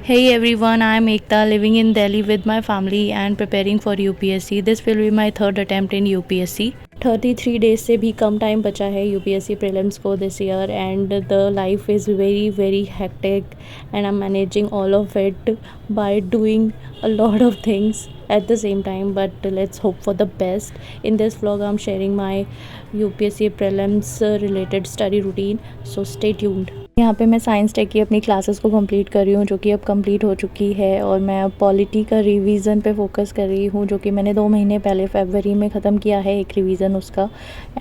Hey everyone, I am Ekta living in Delhi with my family and preparing for UPSC. This will be my third attempt in UPSC. 33 days से भी कम time बचा है UPSC prelims को this year and the life is very hectic and I'm managing all of it by doing a lot of things at the same time, but let's hope for the best. In this vlog I'm sharing my UPSC prelims related study routine, so stay tuned. यहाँ पे मैं science tech की अपनी classes को complete कर रही हूँ जो कि अब कंप्लीट हो चुकी है और मैं अब पॉलिटी का रिवीजन पे फोकस कर रही हूँ जो कि मैंने 2 महीने पहले फरवरी में ख़त्म किया है एक रिवीजन उसका,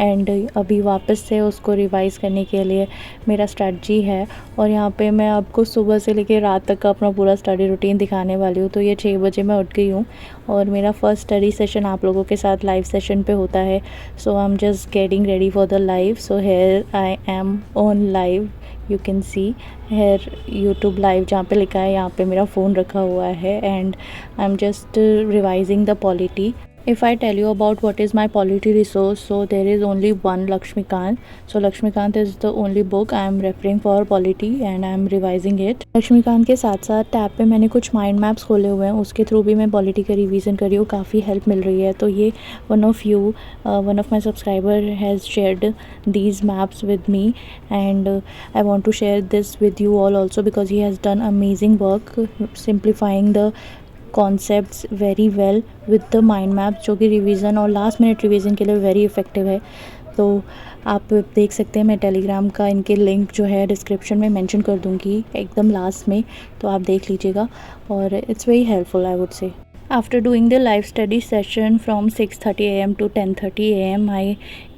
एंड अभी वापस से उसको रिवाइज़ करने के लिए मेरा स्ट्रेटजी है। और यहाँ पे मैं आपको सुबह से लेकर रात तक का अपना पूरा स्टडी रूटीन दिखाने वाली हूँ। तो ये 6 बजे मैं उठ गई हूँ और मेरा फर्स्ट स्टडी सेशन आप लोगों के साथ लाइव सेशन पे होता है। So I am just getting ready for the live. So here I am on live, you can see here YouTube live जहाँ पे लिखा है यहाँ पे मेरा फ़ोन रखा हुआ है and I am just revising the polity. If I tell you about what is my polity resource, so there is only one Lakshmikant. So Lakshmikant is the only book I am referring for polity and I am revising it. Lakshmikant के साथ साथ tab पे मैंने कुछ mind maps खोले हुए हैं, उसके थ्रू भी मैं पॉलिटी का रिवीजन कर रही हूँ, काफ़ी हेल्प मिल रही है. तो ये one of my subscriber has shared these maps with me and I want to share this with you all also because he has done amazing work simplifying the concepts very well with the mind map जो कि revision और last minute revision के लिए very effective है. तो आप देख सकते हैं, मैं टेलीग्राम का इनके लिंक जो है डिस्क्रिप्शन में मेंशन कर दूंगी एकदम लास्ट में, तो आप देख लीजिएगा और it's very helpful I would say. After doing the live study session from 6:30 a.m. to 10:30 a.m. I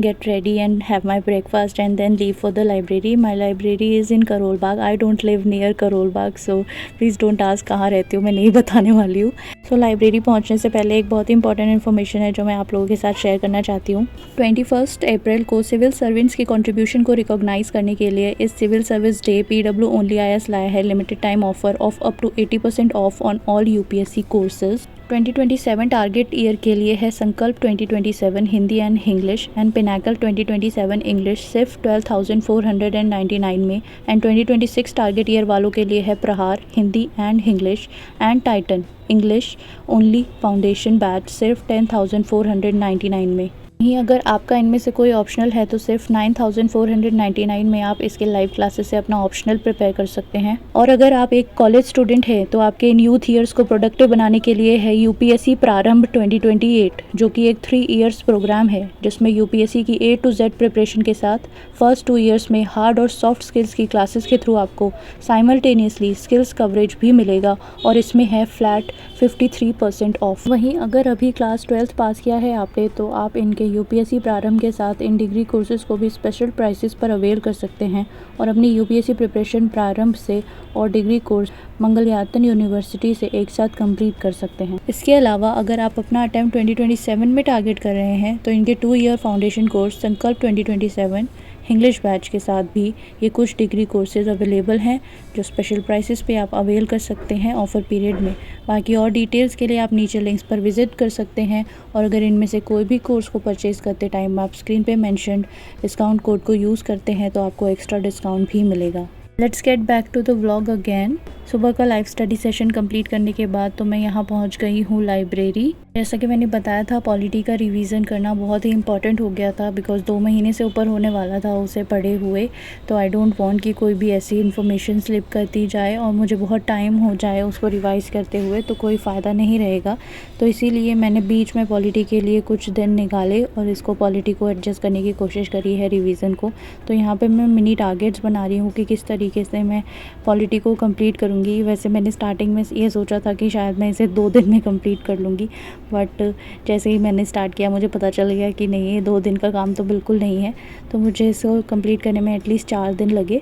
get ready and have my breakfast and then leave for the library. My library is in Karol Bagh. I don't live near Karol Bagh, so please don't ask कहाँ रहती हूँ, मैं नहीं बताने वाली हूँ. So library पहुँचने से पहले एक बहुत ही इंपॉर्टेंट इन्फॉर्मेशन है जो मैं आप लोगों के साथ शेयर करना चाहती हूँ. 21 अप्रैल को सिविल सर्वेंट्स की कंट्रीब्यूशन को रिकॉग्नाइज़ करने के लिए इस सिविल सर्विस डे PWOnlyIS लाया है limited time offer of up to 80% off on all UPSC courses. 2027 target year के लिए है Sankalp 2027 Hindi and English and pinnacle 2027 English सिर्फ 12,499 में, एंड 2026 टारगेट ईयर वालों के लिए है प्रहार Hindi and English and Titan English only foundation batch सिर्फ 10,499 में. नहीं, अगर आपका इनमें से कोई ऑप्शनल है तो सिर्फ 9,499 में आप इसके लाइव क्लासेस से अपना ऑप्शनल प्रिपेयर कर सकते हैं. और अगर आप एक कॉलेज स्टूडेंट हैं तो आपके इन यूथ ईयर्स को प्रोडक्टिव बनाने के लिए है UPSC प्रारंभ 2028 जो कि एक 3 इयर्स प्रोग्राम है जिसमें UPSC की A to Z प्रिपरेशन के साथ फर्स्ट 2 इयर्स में हार्ड और सॉफ्ट स्किल्स की क्लासेस के थ्रू आपको साइमल्टेनियसली स्किल्स कवरेज भी मिलेगा और इसमें है फ्लैट 53% ऑफ. वहीं अगर अभी क्लास 12th पास किया है आपने तो आप इनके UPSC प्रारंभ के साथ इन डिग्री कोर्सेज़ को भी स्पेशल प्राइसेस पर अवेल कर सकते हैं और अपनी UPSC प्रिपरेशन प्रारंभ से और डिग्री कोर्स मंगलयातन यूनिवर्सिटी से एक साथ कंप्लीट कर सकते हैं. इसके अलावा अगर आप अपना अटैम्प्ट 2027 में टारगेट कर रहे हैं तो इनके 2 ईयर फाउंडेशन कोर्स संकल्प 2027 इंग्लिश बैच के साथ भी ये कुछ डिग्री कोर्सेज़ अवेलेबल हैं जो स्पेशल प्राइसेस पे आप अवेल कर सकते हैं ऑफ़र पीरियड में. बाकी और डिटेल्स के लिए आप नीचे लिंक्स पर विज़िट कर सकते हैं और अगर इनमें से कोई भी कोर्स को परचेज़ करते टाइम आप स्क्रीन पे मेंशन्ड डिस्काउंट कोड को यूज़ करते हैं तो आपको एक्स्ट्रा डिस्काउंट भी मिलेगा. Let's get back to the vlog again. सुबह का लाइव स्टडी सेशन कंप्लीट करने के बाद तो मैं यहाँ पहुँच गई हूँ लाइब्रेरी. जैसा कि मैंने बताया था पॉलिटी का रिवीजन करना बहुत ही इंपॉर्टेंट हो गया था बिकॉज 2 महीने से ऊपर होने वाला था उसे पढ़े हुए. तो आई डोंट वांट कि कोई भी ऐसी इन्फॉर्मेशन स्लिप करती जाए और मुझे बहुत टाइम हो जाए उसको रिवाइज़ करते हुए, तो कोई फ़ायदा नहीं रहेगा. तो इसीलिए मैंने बीच में पॉलिटी के लिए कुछ दिन निकाले और इसको पॉलिटी को एडजस्ट करने की कोशिश करी है रिवीजन को. तो यहाँ पर मैं मिनी टारगेट्स बना रही हूँ कि किस तरीके से मैं पॉलिटी को कंप्लीट करूँगी. वैसे मैंने स्टार्टिंग में ये सोचा था कि शायद मैं इसे 2 दिन में कंप्लीट कर लूँगी, बट जैसे ही मैंने स्टार्ट किया मुझे पता चल गया कि नहीं, ये 2 दिन का काम तो बिल्कुल नहीं है. तो मुझे इसको कंप्लीट करने में एटलीस्ट 4 दिन लगे.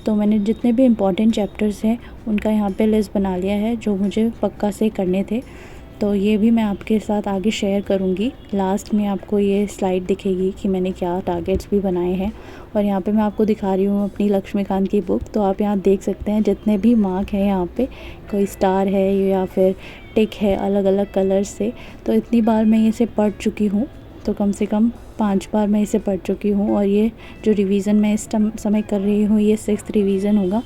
तो मैंने जितने भी इम्पॉर्टेंट चैप्टर्स हैं उनका यहाँ पे लिस्ट बना लिया है जो मुझे पक्का से करने थे. तो ये भी मैं आपके साथ आगे शेयर करूँगी. लास्ट में आपको ये स्लाइड दिखेगी कि मैंने क्या टारगेट्स भी बनाए हैं. और यहाँ पे मैं आपको दिखा रही हूँ अपनी लक्ष्मीकांत की बुक. तो आप यहाँ देख सकते हैं जितने भी मार्क हैं यहाँ पे, कोई स्टार है या फिर टिक है अलग अलग कलर्स से. तो इतनी बार मैं इसे पढ़ चुकी हूँ, तो कम से कम 5 बार मैं इसे पढ़ चुकी हूँ. और ये जो रिवीज़न मैं इस समय कर रही हूँ ये 6th रिवीज़न होगा.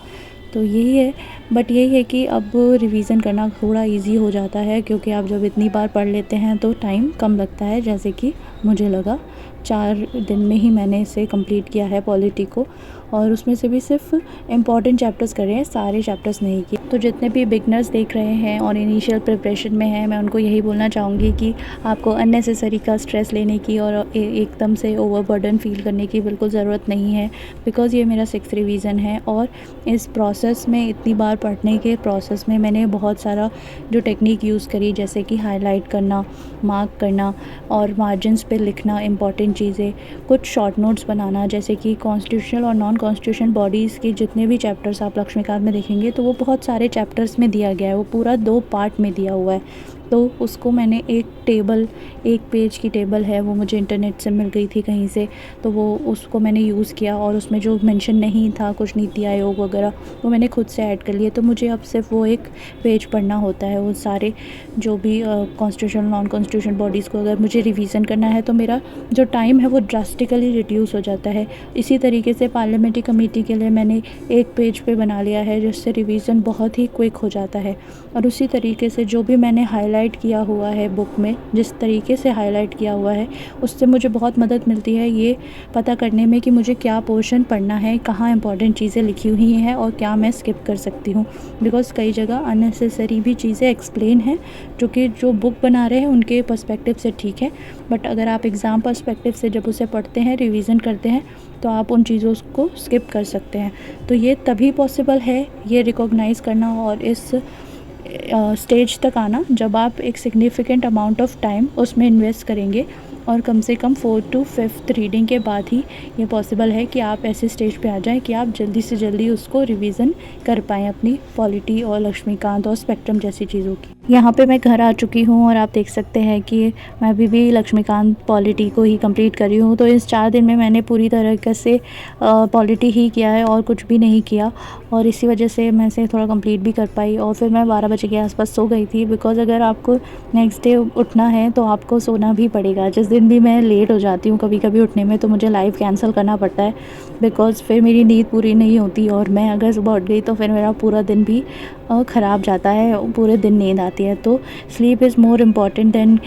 तो यही है, बट यही है कि अब रिवीज़न करना थोड़ा इजी हो जाता है, क्योंकि आप जब इतनी बार पढ़ लेते हैं तो टाइम कम लगता है। जैसे कि मुझे लगा 4 दिन में ही मैंने इसे कंप्लीट किया है पॉलिटी को, और उसमें से भी सिर्फ इम्पॉर्टेंट चैप्टर्स करे हैं, सारे चैप्टर्स नहीं किए। तो जितने भी बिगनर्स देख रहे हैं और इनिशियल प्रिपरेशन में हैं, मैं उनको यही बोलना चाहूँगी कि आपको अननेसेसरी का स्ट्रेस लेने की और एकदम से ओवरबर्डन फील करने की बिल्कुल ज़रूरत नहीं है, बिकॉज़ ये मेरा 6th रिवीजन है। और इस प्रोसेस में, इतनी बार पढ़ने के प्रोसेस में, मैंने बहुत सारा जो टेक्निक यूज़ करी, जैसे कि हाईलाइट करना, मार्क करना और मार्जिन्स पे लिखना इंपॉर्टेंट चीज़ें, कुछ शॉर्ट नोट्स बनाना, जैसे कि कॉन्स्टिट्यूशनल और नॉन कॉन्स्टिट्यूशन बॉडीज़ के जितने भी चैप्टर्स आप लक्ष्मीकांत में देखेंगे तो वो बहुत सारे चैप्टर्स में दिया गया है, वो पूरा 2 पार्ट में दिया हुआ है। तो उसको मैंने एक पेज की टेबल है, वो मुझे इंटरनेट से मिल गई थी कहीं से, तो वो उसको मैंने यूज़ किया, और उसमें जो मेंशन नहीं था कुछ नीति आयोग वगैरह, वो मैंने खुद से ऐड कर लिए। तो मुझे अब सिर्फ वो एक पेज पढ़ना होता है। वो सारे जो भी कॉन्स्टिट्यूशन नॉन कॉन्स्टिट्यूशन बॉडीज़ को अगर मुझे रिवीजन करना है तो मेरा जो टाइम है वो ड्रास्टिकली रिड्यूस हो जाता है। इसी तरीके से पार्लियामेंट्री कमेटी के लिए मैंने एक पेज पे बना लिया है, जिससे रिवीजन बहुत ही क्विक हो जाता है। और उसी तरीके से जो भी मैंने हाईलाइट किया हुआ है बुक में, जिस तरीके से हाईलाइट किया हुआ है, उससे मुझे बहुत मदद मिलती है ये पता करने में कि मुझे क्या पोर्शन पढ़ना है, कहाँ इंपॉर्टेंट चीज़ें लिखी हुई हैं और क्या मैं स्किप कर सकती हूँ। बिकॉज़ कई जगह अननेसेसरी भी चीज़ें एक्सप्लेन हैं, जो कि जो बुक बना रहे हैं उनके पर्सपेक्टिव से ठीक है, बट अगर आप एग्ज़ाम पर्सपेक्टिव से जब उसे पढ़ते हैं, रिवीजन करते हैं, तो आप उन चीज़ों को स्किप कर सकते हैं। तो ये तभी पॉसिबल है, ये रिकॉग्नाइज़ करना और इस स्टेज तक आना, जब आप एक सिग्निफिकेंट अमाउंट ऑफ टाइम उसमें इन्वेस्ट करेंगे, और कम से कम 4th to 5th रीडिंग के बाद ही ये पॉसिबल है कि आप ऐसे स्टेज पे आ जाएं कि आप जल्दी से जल्दी उसको रिवीजन कर पाएँ, अपनी पॉलिटी और लक्ष्मीकांत और स्पेक्ट्रम जैसी चीज़ों की। यहाँ पे मैं घर आ चुकी हूँ और आप देख सकते हैं कि मैं अभी भी लक्ष्मीकांत पॉलिटी को ही कंप्लीट कर रही हूँ। तो इस 4 दिन में मैंने पूरी तरीके से पॉलिटी ही किया है और कुछ भी नहीं किया, और इसी वजह से मैं इसे थोड़ा कंप्लीट भी कर पाई। और फिर मैं 12 बजे के आसपास सो गई थी, बिकॉज़ अगर आपको नेक्स्ट डे उठना है तो आपको सोना भी पड़ेगा। जिस दिन भी मैं लेट हो जाती हूँ कभी कभी उठने में, तो मुझे लाइव कैंसिल करना पड़ता है, बिकॉज़ फिर मेरी नींद पूरी नहीं होती, और मैं अगर सुबह उठ गई तो फिर मेरा पूरा दिन भी ख़राब जाता है, पूरे दिन नींद आती है। तो sleep is more important than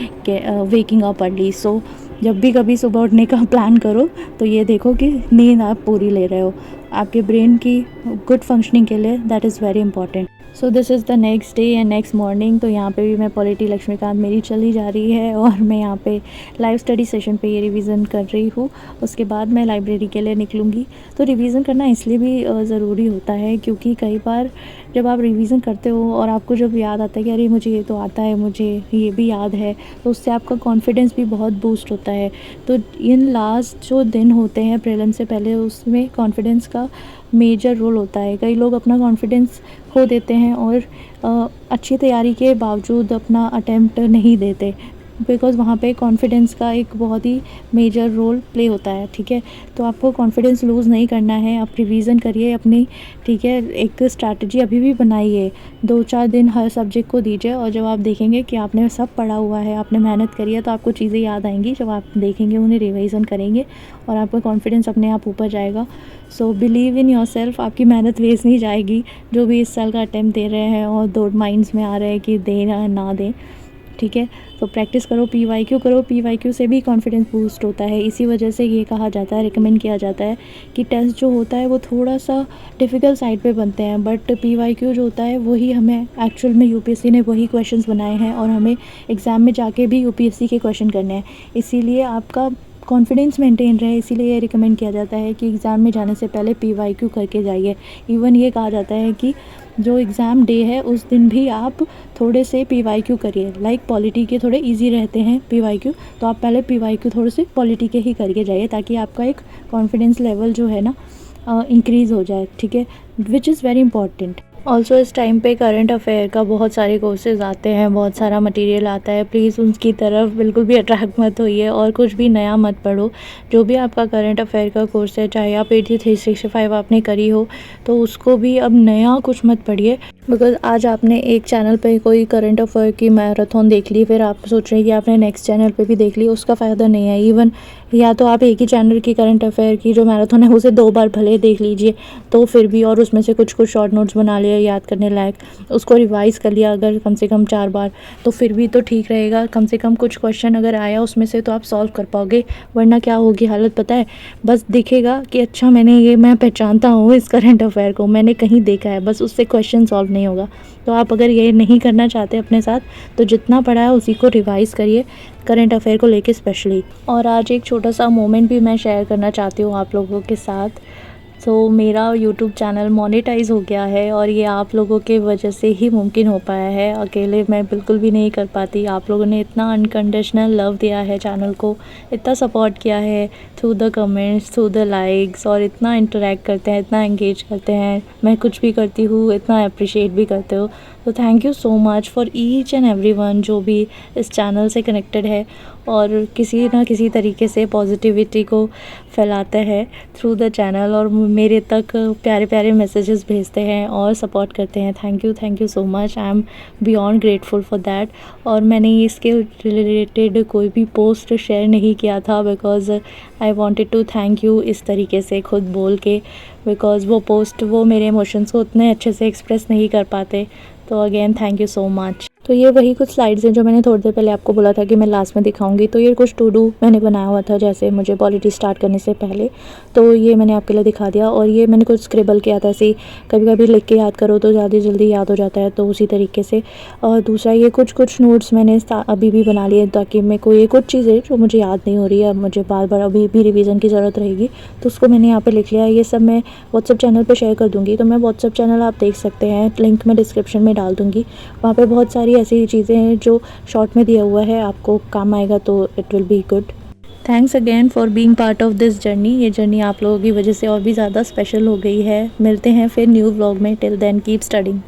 waking up early. So जब भी कभी सुबह उठने का प्लान करो तो ये देखो कि नींद आप पूरी ले रहे हो, आपके ब्रेन की गुड फंक्शनिंग के लिए that is very important. So this is the next day and next morning. तो यहाँ पे भी मैं पॉलिटी लक्ष्मीकांत मेरी चली जा रही है, और मैं यहाँ पे लाइव स्टडी सेशन पे ये रिवीजन कर रही हूँ। उसके बाद मैं लाइब्रेरी के लिए निकलूँगी। तो रिवीजन करना इसलिए भी ज़रूरी होता है, क्योंकि कई बार जब आप रिवीजन करते हो और आपको जब याद आता है कि अरे मुझे ये तो आता है, मुझे ये भी याद है, तो उससे आपका कॉन्फिडेंस भी बहुत बूस्ट होता है। तो इन लास्ट जो दिन होते हैं प्रीलिम से पहले, उसमें कॉन्फिडेंस का मेजर रोल होता है। कई लोग अपना कॉन्फिडेंस खो देते हैं और अच्छी तैयारी के बावजूद अपना अटेम्प्ट नहीं देते, बिकॉज़ वहाँ पे कॉन्फिडेंस का एक बहुत ही मेजर रोल प्ले होता है। ठीक है, तो आपको कॉन्फिडेंस लूज़ नहीं करना है, आप रिवीजन करिए अपनी। ठीक है, एक स्ट्रैटेजी अभी भी बनाइए, 2-4 दिन हर सब्जेक्ट को दीजिए, और जब आप देखेंगे कि आपने सब पढ़ा हुआ है, आपने मेहनत करी है, तो आपको चीज़ें याद आएंगी। जब आप देखेंगे, उन्हें रिवीजन करेंगे, और आपका कॉन्फिडेंस अपने आप ऊपर जाएगा। सो बिलीव इन योरसेल्फ, आपकी मेहनत वेस्ट नहीं जाएगी। जो भी इस साल का अटेम्प्ट दे रहे हैं और दो माइंड्स में आ रहे हैं कि दें या ना दें, ठीक है, तो प्रैक्टिस करो, PYQ करो। PYQ से भी कॉन्फिडेंस बूस्ट होता है। इसी वजह से ये कहा जाता है, रिकमेंड किया जाता है कि टेस्ट जो होता है वो थोड़ा सा डिफ़िकल्ट साइड पे बनते हैं, बट PYQ जो होता है वही हमें एक्चुअल में UPSC ने वही क्वेश्चंस बनाए हैं, और हमें एग्ज़ाम में जाके भी UPSC के क्वेश्चन करने हैं। इसीलिए आपका कॉन्फिडेंस मेंटेन रहे, इसीलिए ये रिकमेंड किया जाता है कि एग्ज़ाम में जाने से पहले PYQ करके जाइए। इवन ये कहा जाता है कि जो एग्ज़ाम डे है उस दिन भी आप थोड़े से PYQ करिए। लाइक पॉलिटी के थोड़े इजी रहते हैं PYQ, तो आप पहले PYQ थोड़े से पॉलिटी के ही करके जाइए, ताकि आपका एक कॉन्फिडेंस लेवल जो है ना इंक्रीज़ हो जाए। ठीक है, which is very important. Also इस टाइम पे करंट अफेयर का बहुत सारे कोर्सेज़ आते हैं, बहुत सारा मटेरियल आता है, प्लीज़ उसकी तरफ बिल्कुल भी अट्रैक्ट मत होइए और कुछ भी नया मत पढ़ो। जो भी आपका करंट अफेयर का कोर्स है, चाहे आप 8365 आपने करी हो, तो उसको भी अब नया कुछ मत पढ़िए, बिकॉज़ आज आपने एक चैनल पे कोई करंट अफेयर की मैराथन देख ली, फिर आप सोच रहे हैं कि आपने नेक्स्ट चैनल पे भी देख ली, उसका फ़ायदा नहीं है। इवन या तो आप एक ही चैनल की करंट अफेयर की जो मैराथन है उसे 2 बार भले देख लीजिए, तो फिर भी, और उसमें से कुछ शॉर्ट नोट्स बना लिए याद करने लायक, उसको रिवाइज़ कर लिया अगर कम से कम 4 बार, तो फिर भी तो ठीक रहेगा। कम से कम कुछ क्वेश्चन अगर आया उसमें से तो आप सॉल्व कर पाओगे, वरना क्या होगी हालत पता है? बस दिखेगा कि अच्छा मैं पहचानता हूँ इस करंट अफेयर को, मैंने कहीं देखा है, बस उससे क्वेश्चन सॉल्व नहीं होगा। तो आप अगर ये नहीं करना चाहते अपने साथ, तो जितना पढ़ा है उसी को रिवाइज़ करिए, करंट अफेयर को लेके स्पेशली। और आज एक छोटा सा मोमेंट भी मैं शेयर करना चाहती हूँ आप लोगों के साथ। मेरा यूट्यूब चैनल मोनेटाइज़ हो गया है और ये आप लोगों के वजह से ही मुमकिन हो पाया है। अकेले मैं बिल्कुल भी नहीं कर पाती। आप लोगों ने इतना अनकंडीशनल लव दिया है चैनल को, इतना सपोर्ट किया है through the comments, through the likes, और इतना इंटरेक्ट करते हैं, इतना एंगेज करते हैं। मैं कुछ भी करती हूँ इतना अप्रिशिएट भी करते हो, तो thank you so much for each and everyone जो भी इस चैनल से कनेक्टेड है और किसी ना किसी तरीके से पॉजिटिविटी को फैलाते हैं थ्रू द चैनल, और मेरे तक प्यारे प्यारे मैसेजेस भेजते हैं और सपोर्ट करते हैं। Thank you so much, I am beyond grateful for that. और मैंने इसके रिलेटेड कोई भी पोस्ट शेयर नहीं किया था, because I wanted to thank you इस तरीके से खुद बोल के, बिकॉज़ वो मेरे इमोशंस को उतने अच्छे से एक्सप्रेस नहीं कर पाते। तो again thank you so much. तो ये वही कुछ स्लाइड्स हैं जो मैंने थोड़ी देर पहले आपको बोला था कि मैं लास्ट में दिखाऊंगी। तो ये कुछ टू डू मैंने बनाया हुआ था, जैसे मुझे पॉलिटी स्टार्ट करने से पहले, तो ये मैंने आपके लिए दिखा दिया। और ये मैंने कुछ स्क्रिबल किया था, ऐसे कभी कभी लिख के याद करो तो ज़्यादा जल्दी याद हो जाता है, तो उसी तरीके से। और दूसरा ये कुछ नोट्स मैंने अभी भी बना लिए, ताकि मेरे को ये कुछ चीज़ें जो मुझे याद नहीं हो रही है, मुझे बार बार अभी भी रिवीजन की ज़रूरत रहेगी, तो उसको मैंने यहाँ पर लिख लिया। ये सब मैं व्हाट्सअप चैनल पर शेयर कर दूँगी, तो मैं व्हाट्सअप चैनल आप देख सकते हैं, लिंक मैं डिस्क्रिप्शन में डाल दूँगी। वहाँ पे बहुत सारी ऐसी चीज़ें हैं जो शॉर्ट में दिया हुआ है, आपको काम आएगा, तो it will be good. Thanks again for being part of this journey. ये जर्नी आप लोगों की वजह से और भी ज़्यादा स्पेशल हो गई है। मिलते हैं फिर न्यू व्लॉग में। Till then keep studying.